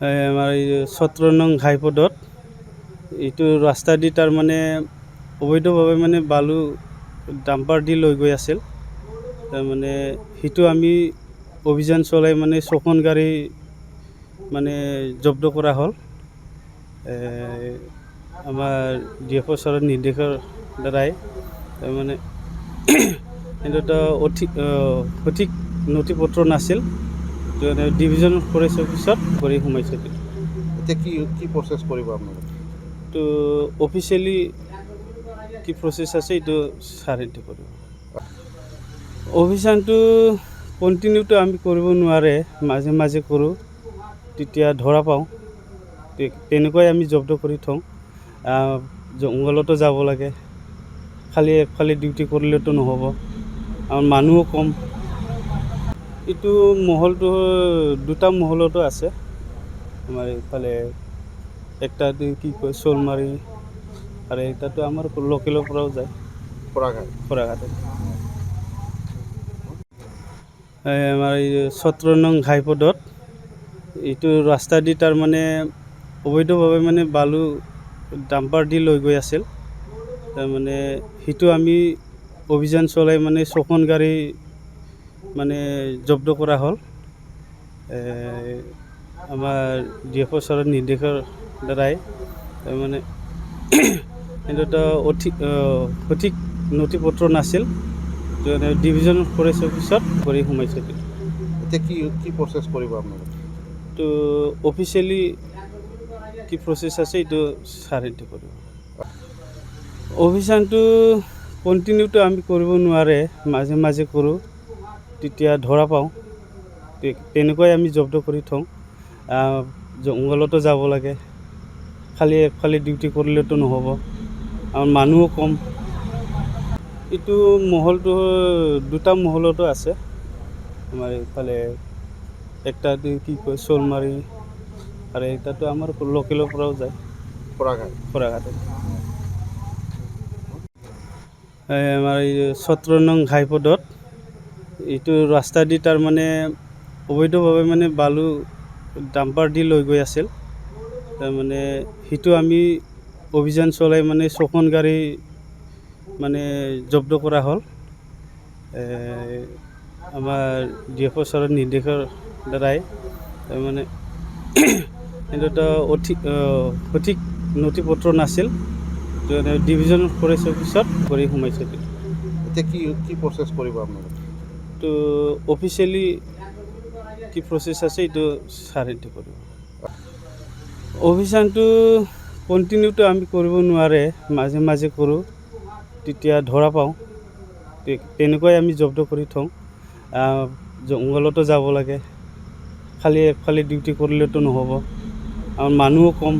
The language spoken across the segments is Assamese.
আমাৰ এই 17 নং ঘাইপথত এইটো ৰাস্তা দি তাৰ মানে অবৈধভাৱে মানে বালু ডাম্পাৰ দি লৈ গৈ আছিল। তাৰ মানে সেইটো আমি অভিযান চলাই মানে 6খন গাড়ী মানে জব্দ কৰা হ'ল। আমাৰ DFO ছাৰৰ নিৰ্দেশৰ দ্বাৰাই তাৰ মানে কিন্তু সঠিক নথি পত্ৰ নাছিল। ডিভিজন ফৰেষ্ট অফিচত কৰি সোমাইছে। এতিয়া কি প্ৰচেছ কৰিব আপোনালোকে? তো অফিচিয়েলি কি প্ৰচেছ আছে এইটো ছাৰেটো কৰিব। অভিযানটো কণ্টিনিউটো আমি কৰিব নোৱাৰে, মাজে মাজে কৰোঁ, তেতিয়া ধৰা পাওঁ, তেনেকুৱাই আমি জব্দ কৰি থওঁ। জংঘলতো যাব লাগে, খালি একফালে ডিউটি কৰিলেতো নহ'ব, আমাৰ মানুহো কম। এইটো মহলটো দুটা মহলতো আছে। আমাৰ এইফালে একটা কি কয় শ'লমাৰী আৰু এটাতো আমাৰ লোকেলৰ পৰাও যায় খৰাঘাটত। আমাৰ এই 17 নং ঘাইপথত এইটো ৰাস্তা দি তাৰ মানে অবৈধভাৱে মানে বালু ডাম্পাৰ দি লৈ গৈ আছিল। তাৰ মানে সেইটো আমি অভিযান চলাই মানে 6খন গাড়ী মানে জব্দ কৰা হ'ল। আমাৰ DFO ছাৰৰ নিৰ্দেশৰ দ্বাৰাই তাৰ মানে কিন্তু সঠিক নথি পত্ৰ নাছিল। ডিভিজন ফৰেষ্ট অফিচত কৰি সোমাইছে। এতিয়া কি প্ৰচেছ কৰিব আপোনালোকে? তো অফিচিয়েলি কি প্ৰচেছ আছে এইটো ছাৰেটো কৰিব। অভিযানটো কণ্টিনিউটো আমি কৰিব নোৱাৰে, মাজে মাজে কৰোঁ, তেতিয়া ধৰা পাওঁ, তেনেকুৱাই আমি জব্দ কৰি থওঁ। জংঘলতো যাব লাগে, খালি একফালে ডিউটি কৰিলেতো নহ'ব, আমাৰ মানুহো কম। এইটো মহলটো দুটা মহলতো আছে। আমাৰ এইফালে একটা কি কয় শ'লমাৰী আৰু এটাতো আমাৰ লোকেলৰ পৰাও যায় খৰাঘাটত। আমাৰ এই 17 নং ঘাইপথত এইটো ৰাস্তা দি তাৰ মানে অবৈধভাৱে মানে বালু ডাম্পাৰ দি লৈ গৈ আছিল। তাৰ মানে সেইটো আমি অভিযান চলাই মানে 6খন গাড়ী মানে জব্দ কৰা হ'ল। আমাৰ DFO ছাৰৰ নিৰ্দেশৰ দ্বাৰাই তাৰ মানে কিন্তু সঠিক নথি পত্ৰ নাছিল। ডিভিজন ফৰেষ্ট অফিচত কৰি সোমাইছে। এতিয়া কি প্ৰচেছ কৰিব আপোনালোকে? তো অফিচিয়েলি কি প্ৰচেছ আছে এইটো ছাৰেটো কৰিব। অভিযানটো কণ্টিনিউটো আমি কৰিব নোৱাৰে, মাজে মাজে কৰোঁ, তেতিয়া ধৰা পাওঁ, তেনেকুৱাই আমি জব্দ কৰি থওঁ। জংঘলতো যাব লাগে, খালি একফালে ডিউটি কৰিলেতো নহ'ব, আমাৰ মানুহো কম।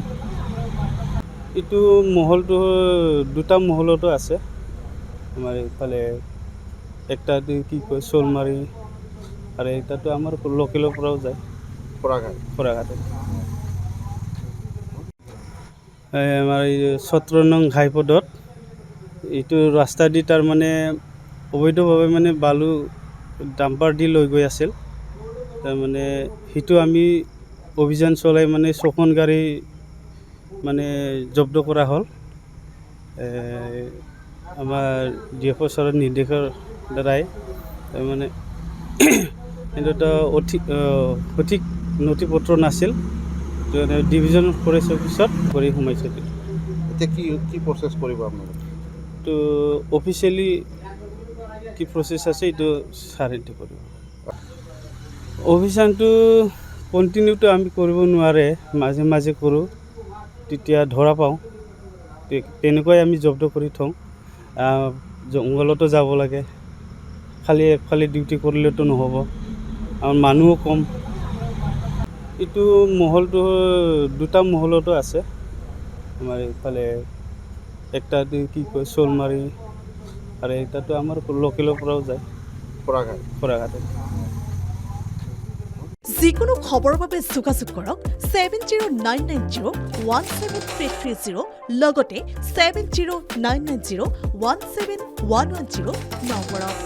এইটো মহলটো দুটা মহলতো আছে। আমাৰ এইফালে একটা কি কয় শ'লমাৰী আৰু এটাতো আমাৰ লোকেলৰ পৰাও যায় খৰাঘাটত। আমাৰ এই 17 নং ঘাইপথত এইটো ৰাস্তা দি তাৰ মানে অবৈধভাৱে মানে বালু ডাম্পাৰ দি লৈ গৈ আছিল। তাৰ মানে সেইটো আমি অভিযান চলাই মানে 6খন গাড়ী মানে জব্দ কৰা হ'ল। আমাৰ DFO ছাৰৰ নিৰ্দেশৰ দ্বাৰাই তাৰ মানে কিন্তু সঠিক নথি পত্ৰ নাছিল। ডিভিজন ফৰেষ্ট অফিচত কৰি সোমাইছে। এতিয়া কি প্ৰচেছ কৰিব আপোনালোকে? তো অফিচিয়েলি কি প্ৰচেছ আছে এইটো ছাৰেটো কৰিব। অভিযানটো কণ্টিনিউটো আমি কৰিব নোৱাৰে, মাজে মাজে কৰোঁ, তেতিয়া ধৰা পাওঁ, তেনেকুৱাই আমি জব্দ কৰি থওঁ। জংঘলতো যাব লাগে, খালি একফালে ডিউটি কৰিলেতো নহ'ব, আমাৰ মানুহো কম। এইটো মহলটো দুটা মহলতো আছে। আমাৰ এইফালে একটা কি কয় শ'লমাৰী আৰু এটাতো আমাৰ লোকেলৰ পৰাও যায় খৰাঘাটত। যিকোনো খবৰৰ বাবে যোগাযোগ কৰক 7099017330 লগতে 7099017110 নম্বৰত।